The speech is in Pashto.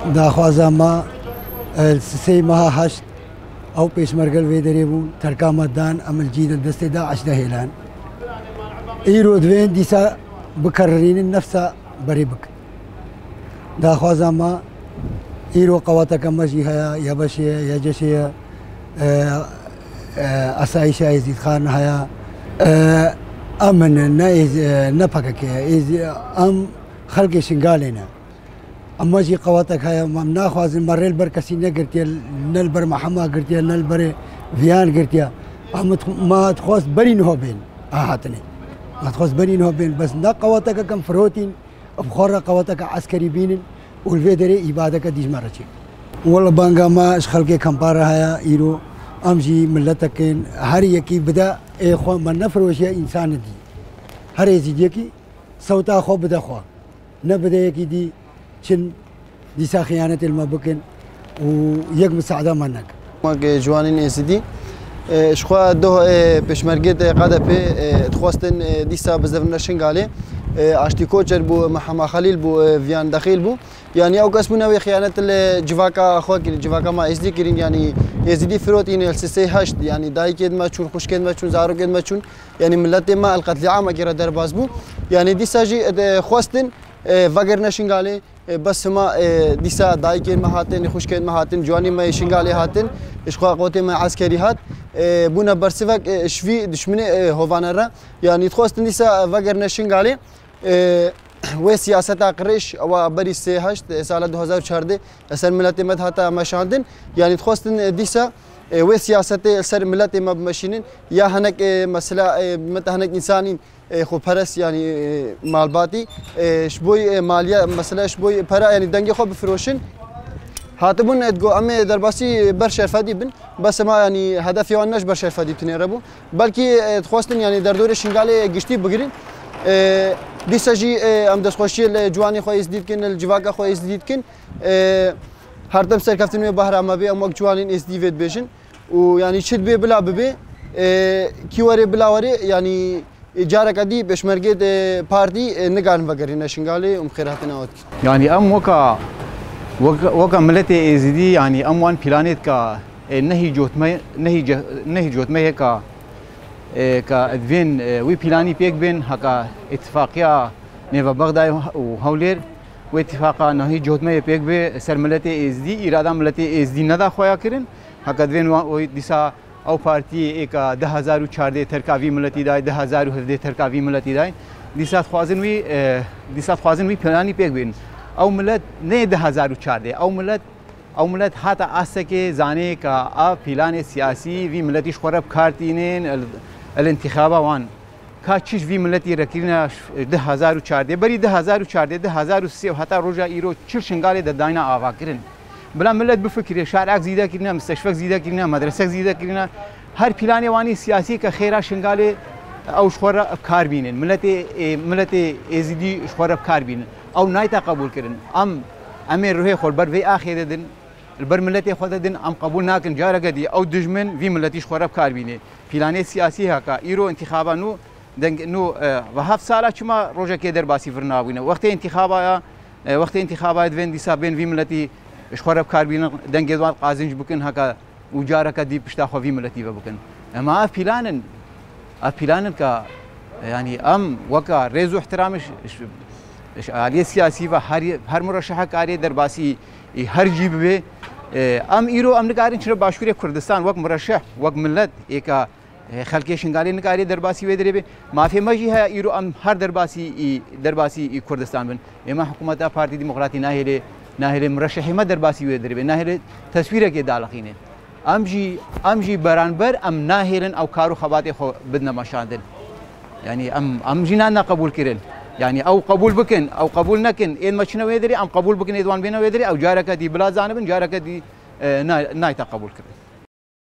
داخوازا ما سي مها هشت او پیشمرگل وی دریبون ترکامدان عمل جيد دست داعش دهيلان ايرو دوين ديسا بكررين النفس بريبك داخوازا ما ايرو قواتك مجي هيا يبشية يجشية اسايشة يزيد خان هيا امن نايز نفكك ام خلق شنقالنا اما جي قواتك هيا ممنا خوازن مريل بر كسي نقرتيا نل بر محمد قرتيا نل بر فيان قرتيا ما تخوص برين هو بين اهاتني ما تخوص برين هو بين بس نا قواتك كم فروتين بخورة قواتك عسكري بين والفيدري إبادك ديج مرتي والله بانغا ما اش خلقي كمبارا هيا ايرو امجي ملتكن هر يكي بدا اخو من نفروش انسان دي هر يزيديكي صوتا خو بدا خو نبدا يكي دي شن دي خيانة المبكن ويك مساعدة منك. ما جوانين إنسدي شخوا ده بشمرجت قاعدة في تخواستن ديسا بزفنا شنغالي عشتي كوتشر بو محمد خليل بو فيان دخيل بو يعني أو قسمنا وخيانة الجواكا أخوك الجواكا ما إزدي كرين يعني يزيدي فروتين السيسي هشت يعني داي كد ما تشون خوش كد ما تشون زارو كد ما تشون يعني ملت ما القتل عام كيرا درباز بو يعني ديسا جي خواستن وگر نشنگاله بس ما دیسا دایکن مهاتن خوشکن مهاتن جوانی ما شنگاله هاتن اشقا قوت ما عسكري هات بونا برسفك شوي دشمن هوانرا يعني تخواستن دیسا وگر نشنگاله و سیاست قريش او بري سي هشت سال 2014 اثر ملت مد هاتا مشاندن يعني تخواستن دیسا و سیاست سر ملت ما بمشينن يا هنك مسألة مت هنك انسانين خو پرس يعني مالباتي شبوي ماليا مثلا شبوي پرا يعني دنگي خو بفروشن هاتبون ادگو ام درباسي برشرفدي بن بس ما يعني هدفي وانش برشرفدي تنربو بلكي تخواستن يعني دردور شنگالي گشتي بگرين ديساجي ام دسخوشي جواني خو ازديد كن الجواكا خو ازديد كن هردم سركفتن بحر ما بي ام جوانين ازديد بيجن ويعني شد بي بلا بي كيوري بلا وري يعني جارة كدي بشمرجت بارتي نقارن وقري نشنغالي خيراتنا وقت يعني ام وكا ملتي ازدي يعني ام وان بلانيت كا نهي جوت ما كا ادفين وي بلاني بيك بين هكا اتفاقيا نيفا بغداد وهولير واتفاقا نهي جوت ما بيك بي سر ملتي ازدي اراده ملتي ازدي ندا خويا كرين هكا ادفين وي ديسا او پارتی ایک 2014 ترکاوی ملتی دای 2017 ترکاوی ملتی دای دیسات خوازن وی پلانی پیک بین او ملت نه 2014 او ملت حتی اسکه زانه کا ا پلان سیاسی وی ملتی شورب کارتینن الانتخابات وان کا چیز وی ملتی رکینا 2014 بری 2014 2003 حتی روجا ایرو چرشنگاله د داینا آوا کرن بلا ملت بفكر شارع زيده كرنا مستشفى زيده كرنا مدرسه زيده كرنا هر بلان واني سياسي كخيرا شنغالي او شخور افكار بينن ملت ازدي شخور افكار بينن او نايتا قبول كرن امير روحي خول بر في اخر دن البر ملتي خود دن ام قبول ناكن جارا قدي او دجمن في ملتي شخور افكار بينن بلان سياسي هكا ايرو انتخابا نو نو وهاف سالا چما روجا كيدر باسي فرنا بينه وقت انتخابات وين دي سابين في ملتي شخورب كاربين دنجدوان قازنج بكن هكا وجارك دي بشتا خوي ملتي بكن اما افيلان كا يعني ام وكا ريزو احترامش عاليه سياسي هر مرشح كاري درباسي هر جيب به ام ايرو ام نقارن شنو باشكوري كردستان وك مرشح وك ملت ايكا خلقي شنغالي نقاري درباسي ودري ما في مجي ها ايرو ام هر درباسي كردستان بن اما حكومه بارتي ديمقراطي ناهل مرشحي ما درباسي ودري ناهل تصويره كي دالخينه امجي برانبر ام ناهلن او كارو خباتي خو بدنا مشاندن يعني ام جينا قبول كرن يعني او قبول بكن او قبول نكن ان مشنا ودري ام قبول بكن ادوان بينا ودري او جارك دي بلا زانبن جارك دي نايتا قبول كرن